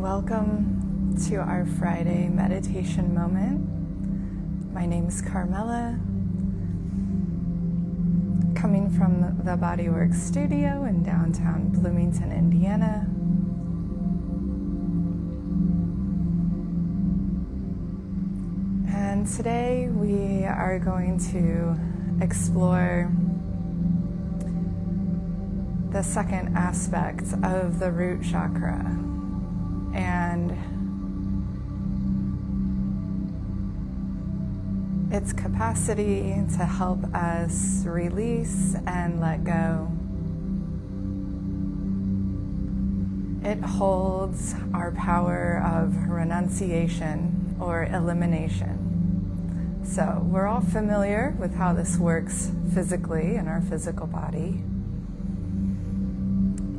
Welcome to our Friday meditation moment. My name is Carmela, coming from the Bodywork studio in downtown Bloomington, Indiana. And today we are going to explore the second aspect of the root chakra and its capacity to help us release and let go. It holds our power of renunciation or elimination. So we're all familiar with how this works physically in our physical body.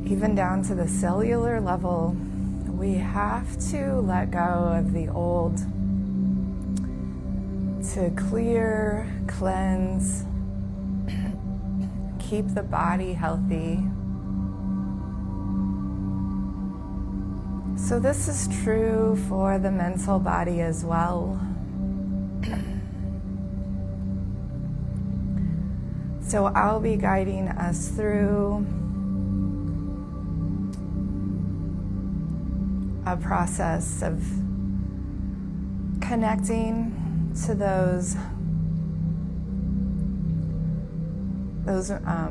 Even down to the cellular level, we have to let go of the old to clear, cleanse, keep the body healthy. So this is true for the mental body as well. So I'll be guiding us through a process of connecting to those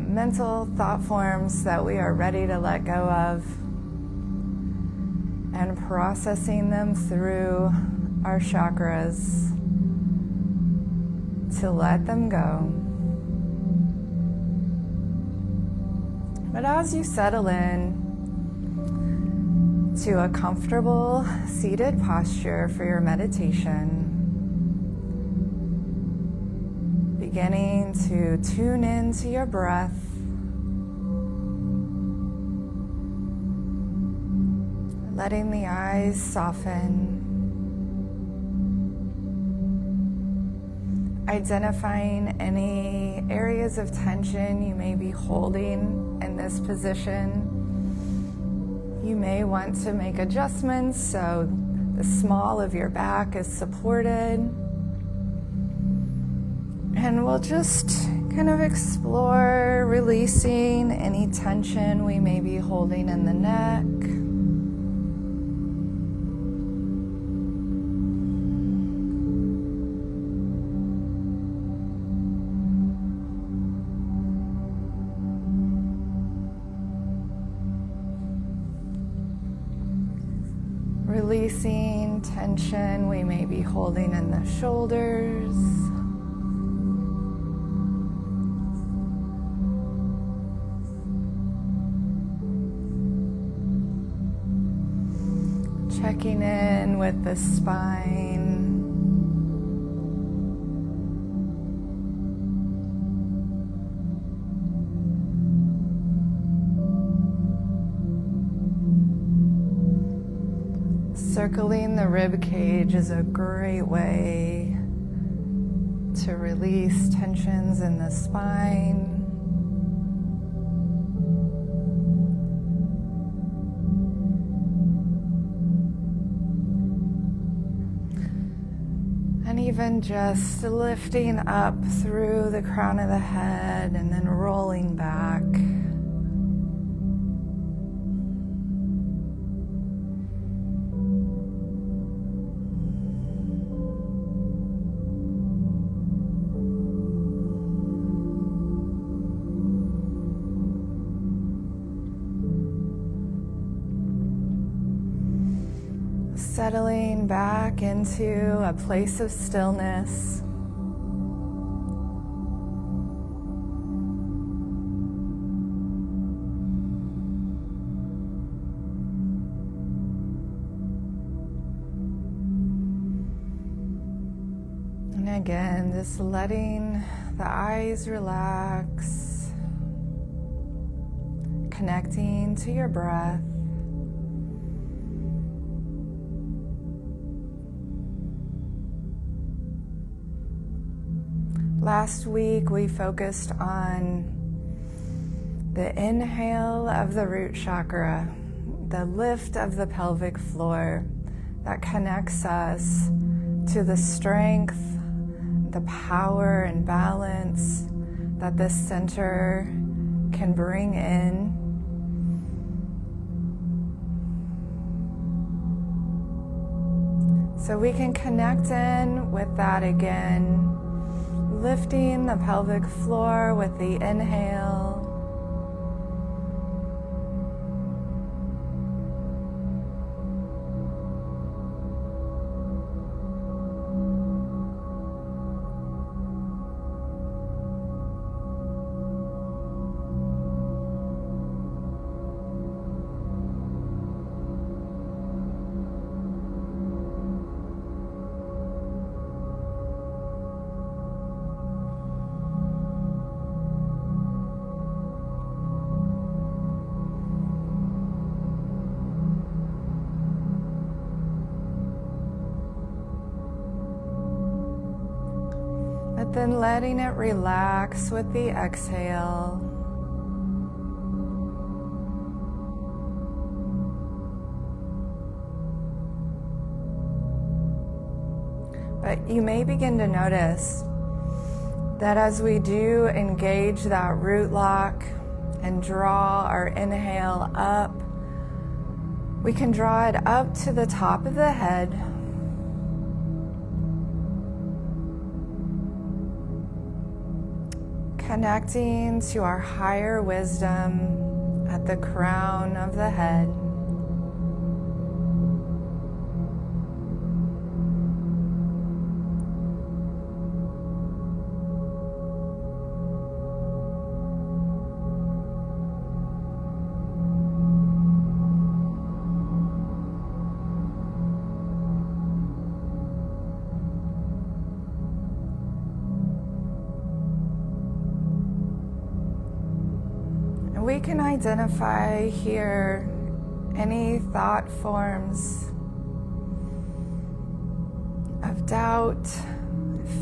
mental thought forms that we are ready to let go of and processing them through our chakras to let them go. But as you settle in to a comfortable seated posture for your meditation, beginning to tune into your breath, letting the eyes soften, identifying any areas of tension you may be holding in this position. You may want to make adjustments so the small of your back is supported. And we'll just kind of explore releasing any tension we may be holding in the neck. Releasing tension we may be holding in the shoulders. Checking in with the spine. Circling the rib cage is a great way to release tensions in the spine. And even just lifting up through the crown of the head and then rolling back. Settling back into a place of stillness. And again, just letting the eyes relax, connecting to your breath. Last week we focused on the inhale of the root chakra, the lift of the pelvic floor that connects us to the strength, the power and balance that this center can bring in. So we can connect in with that again, lifting the pelvic floor with the inhale. But then letting it relax with the exhale. But you may begin to notice that as we do engage that root lock and draw our inhale up, we can draw it up to the top of the head. Connecting to our higher wisdom at the crown of the head. We can identify here any thought forms of doubt,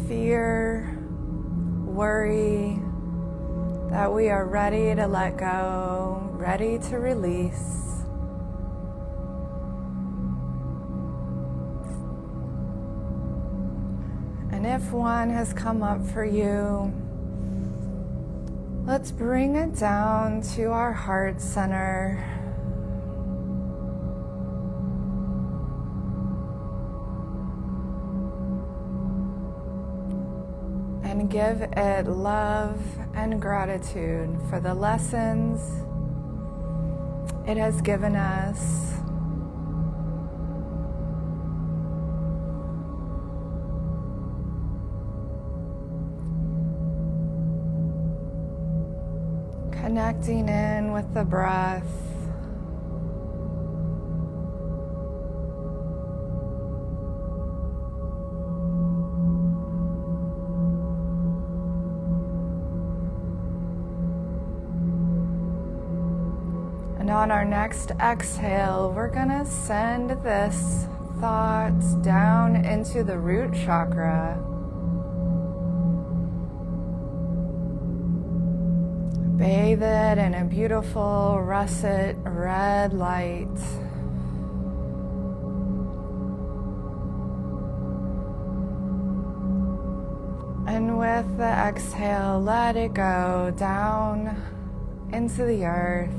fear, worry that we are ready to let go, ready to release. And if one has come up for you, let's bring it down to our heart center. And give it love and gratitude for the lessons it has given us. Connecting in with the breath. And on our next exhale, we're going to send this thought down into the root chakra. Bathe it in a beautiful russet red light. And with the exhale, let it go down into the earth.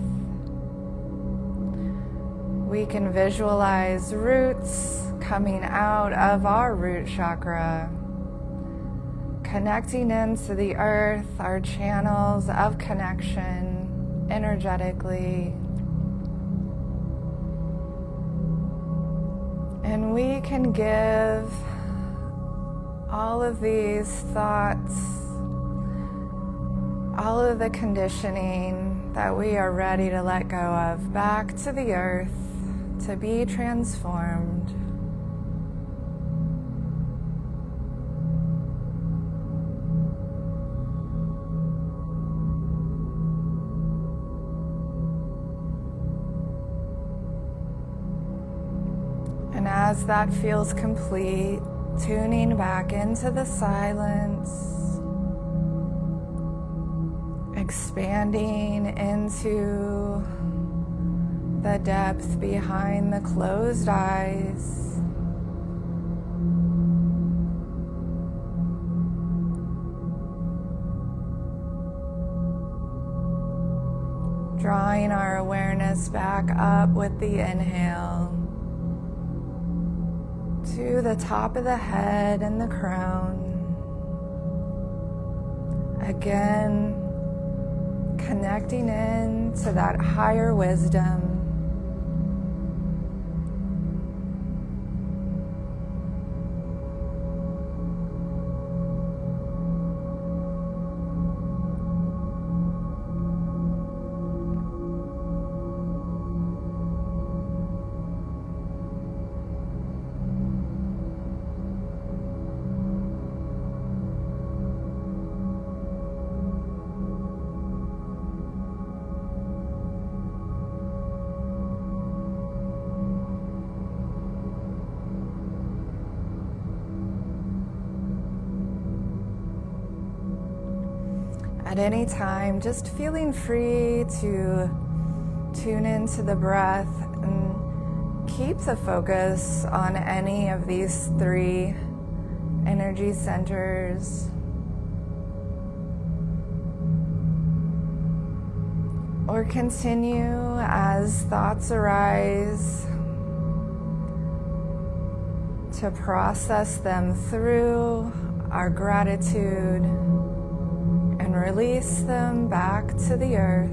We can visualize roots coming out of our root chakra, connecting into the earth, our channels of connection energetically. And we can give all of these thoughts, all of the conditioning that we are ready to let go of, back to the earth to be transformed. And as that feels complete, tuning back into the silence, expanding into the depth behind the closed eyes. Drawing our awareness back up with the inhale to the top of the head and the crown. Again, connecting in to that higher wisdom. At any time, just feeling free to tune into the breath and keep the focus on any of these 3 energy centers. Or continue as thoughts arise to process them through our gratitude and release them back to the earth.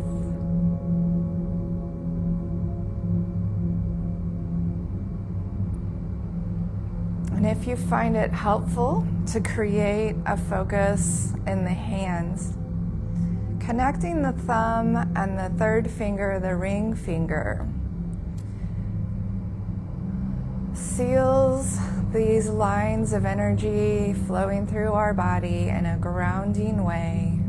And if you find it helpful to create a focus in the hands, connecting the thumb and the 3rd finger, the ring finger, seals these lines of energy flowing through our body in a grounding way.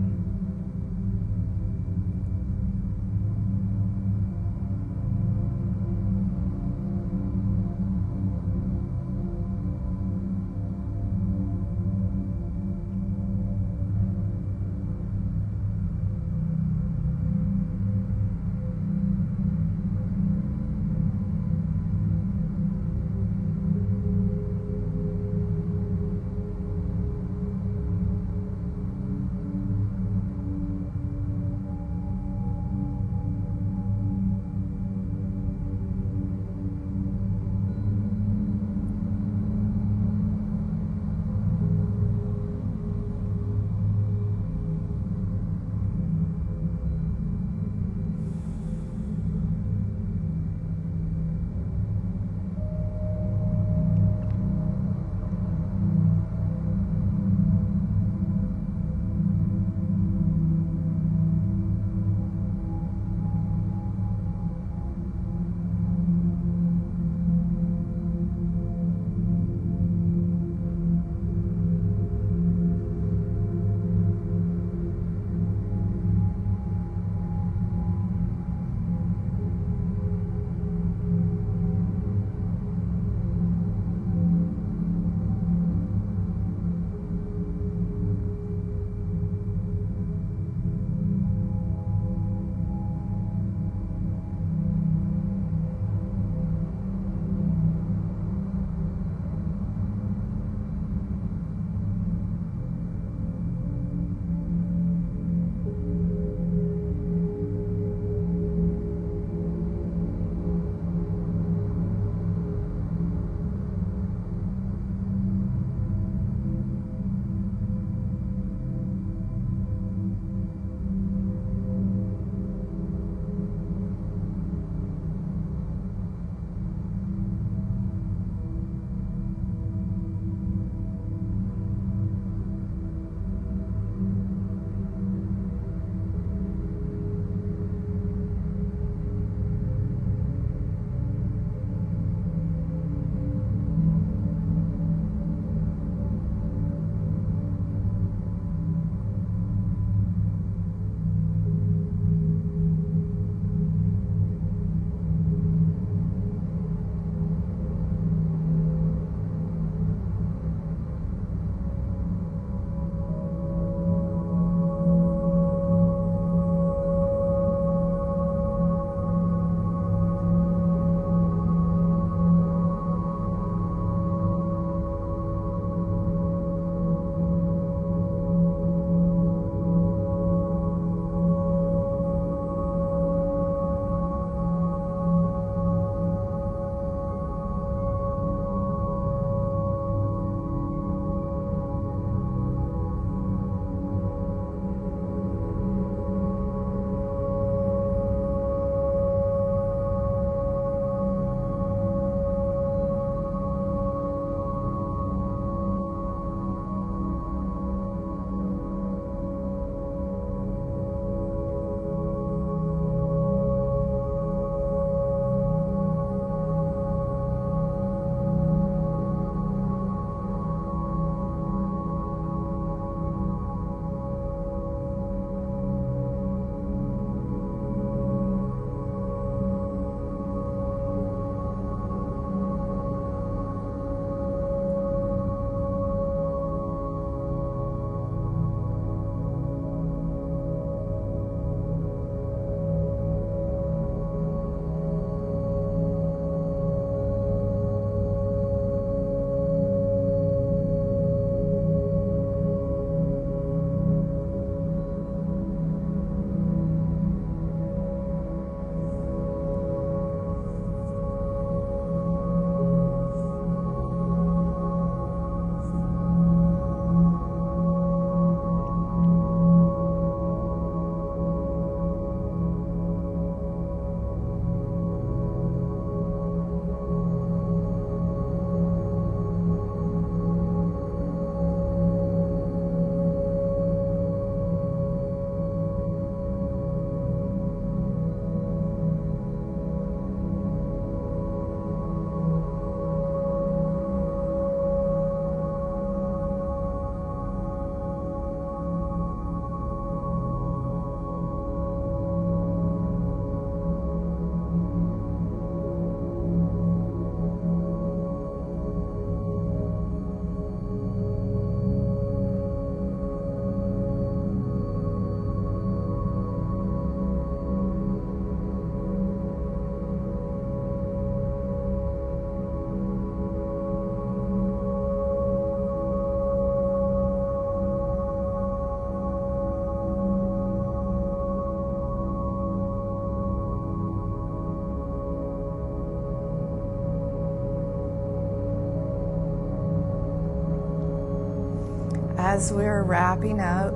As we're wrapping up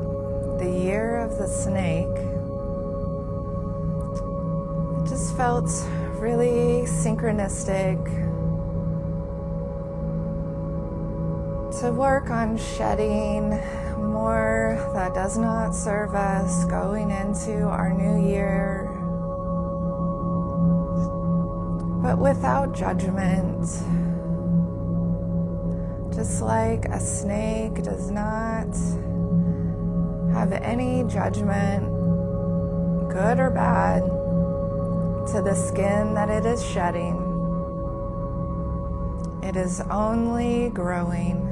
the year of the snake, it just felt really synchronistic to work on shedding more that does not serve us going into our new year, but without judgment. Just like a snake does not have any judgment, good or bad, to the skin that it is shedding. It is only growing.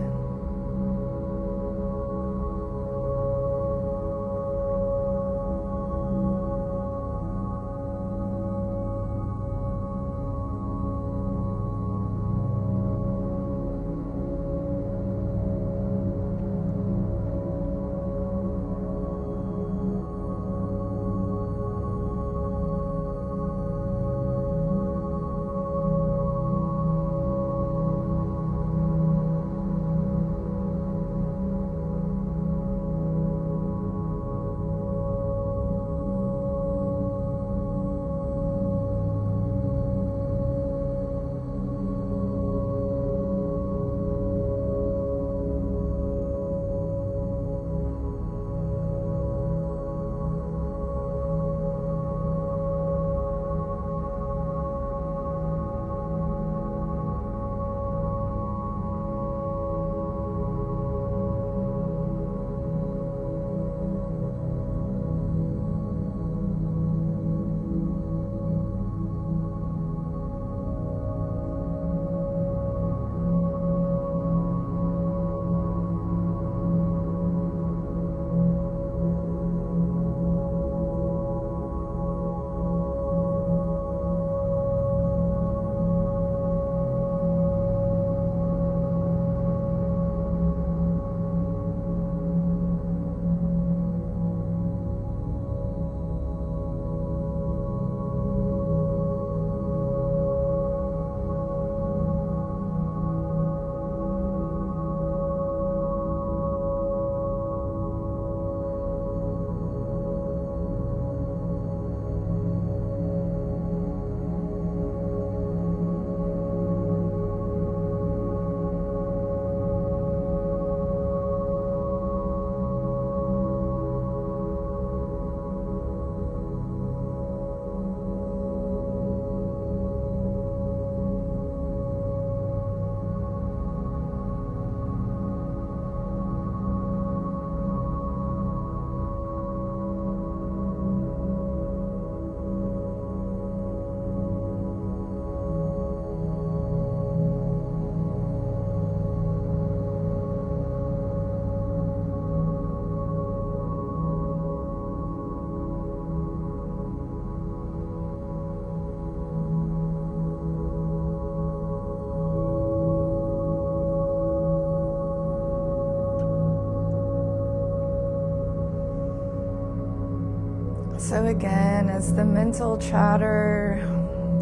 So again, as the mental chatter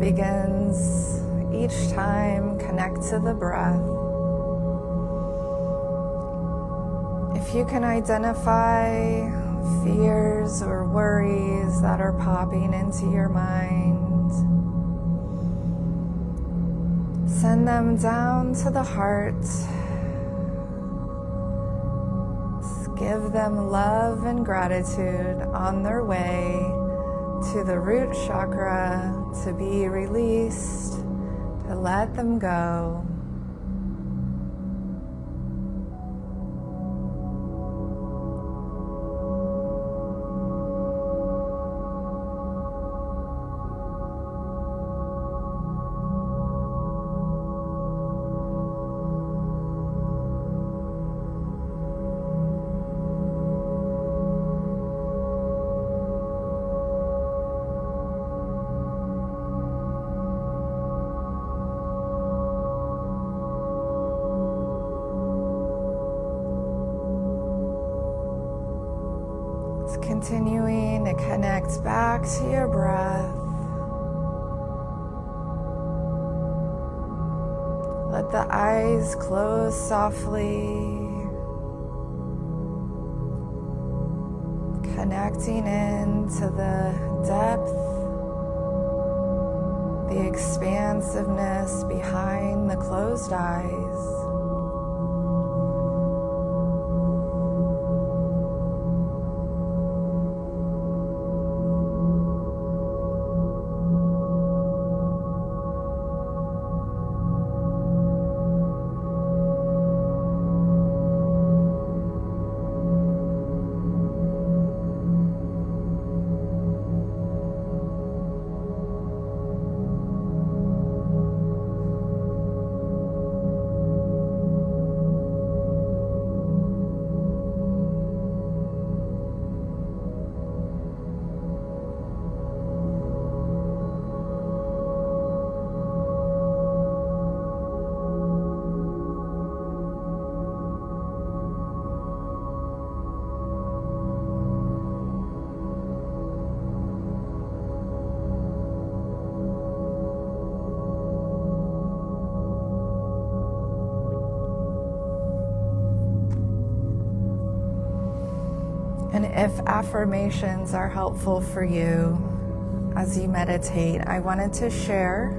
begins, each time connect to the breath. If you can identify fears or worries that are popping into your mind, send them down to the heart. Give them love and gratitude on their way to the root chakra to be released, to let them go. Continuing to connect back to your breath. Let the eyes close softly. connecting into the depth, the expansiveness behind the closed eyes. And if affirmations are helpful for you as you meditate, I wanted to share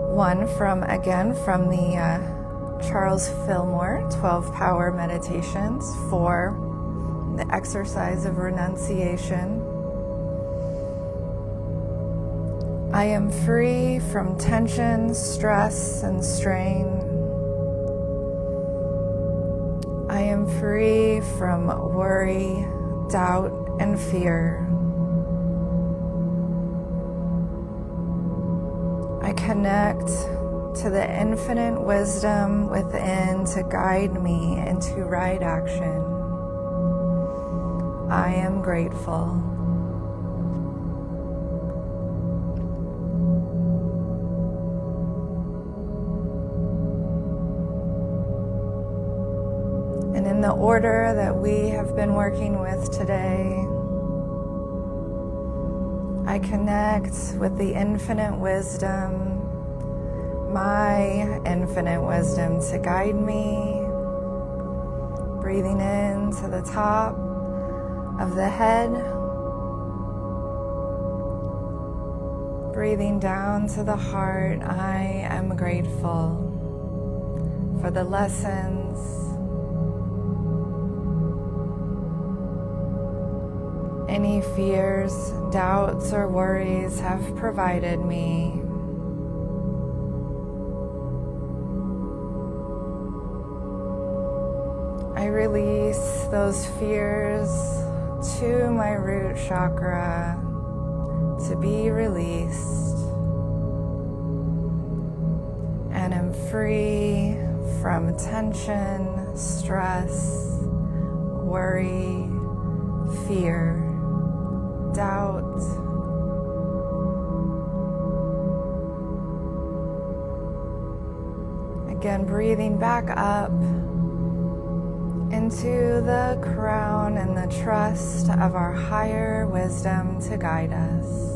one from the Charles Fillmore 12 Power Meditations for the exercise of renunciation. I am free from tension, stress, and strain. I am free from worry, doubt, and fear. I connect to the infinite wisdom within to guide me into right action. I am grateful. And in the order that we have been working with today, I connect with the infinite wisdom, my infinite wisdom to guide me, breathing in to the top of the head, breathing down to the heart. I am grateful for the lessons, any fears, doubts, or worries have provided me. I release those fears to my root chakra to be released, and am free from tension, stress, worry, fear, doubt. Again, breathing back up into the crown and the trust of our higher wisdom to guide us.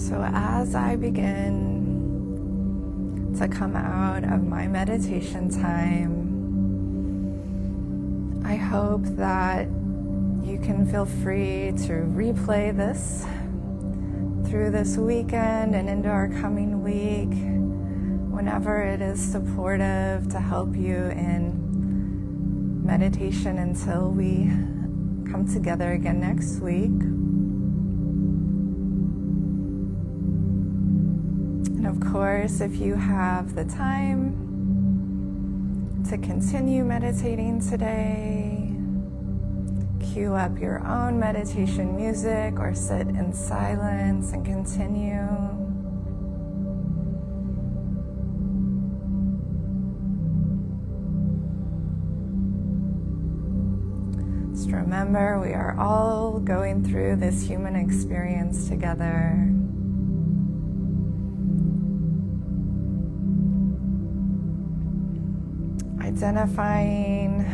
So as I begin to come out of my meditation time, I hope that you can feel free to replay this through this weekend and into our coming week, whenever it is supportive to help you in meditation until we come together again next week. And of course, if you have the time to continue meditating today, cue up your own meditation music or sit in silence and continue. Just remember, we are all going through this human experience together. Identifying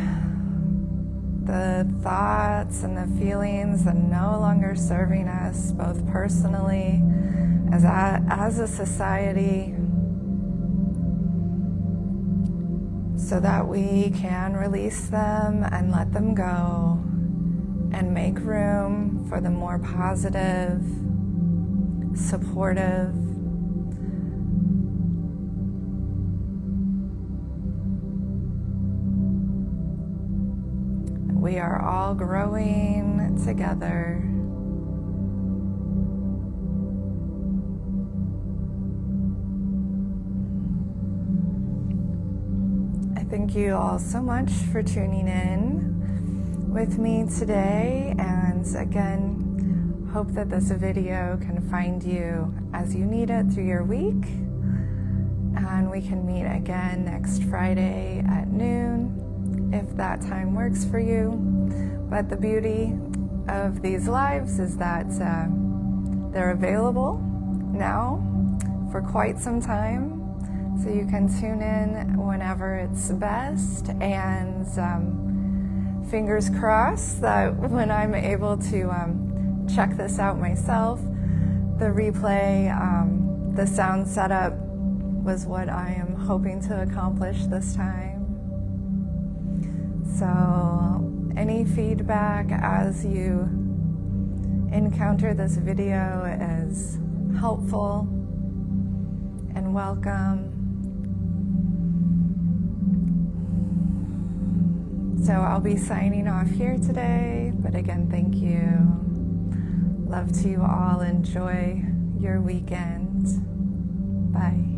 the thoughts and the feelings that are no longer serving us, both personally as a society, so that we can release them and let them go and make room for the more positive, supportive, we are all growing together. I thank you all so much for tuning in with me today, and again, hope that this video can find you as you need it through your week, and we can meet again next Friday at noon, if that time works for you. But the beauty of these lives is that they're available now for quite some time, so you can tune in whenever it's best, and fingers crossed that when I'm able to check this out myself, the replay, the sound setup was what I am hoping to accomplish this time. So any feedback as you encounter this video is helpful and welcome. So I'll be signing off here today, but again, thank you. Love to you all. Enjoy your weekend. Bye.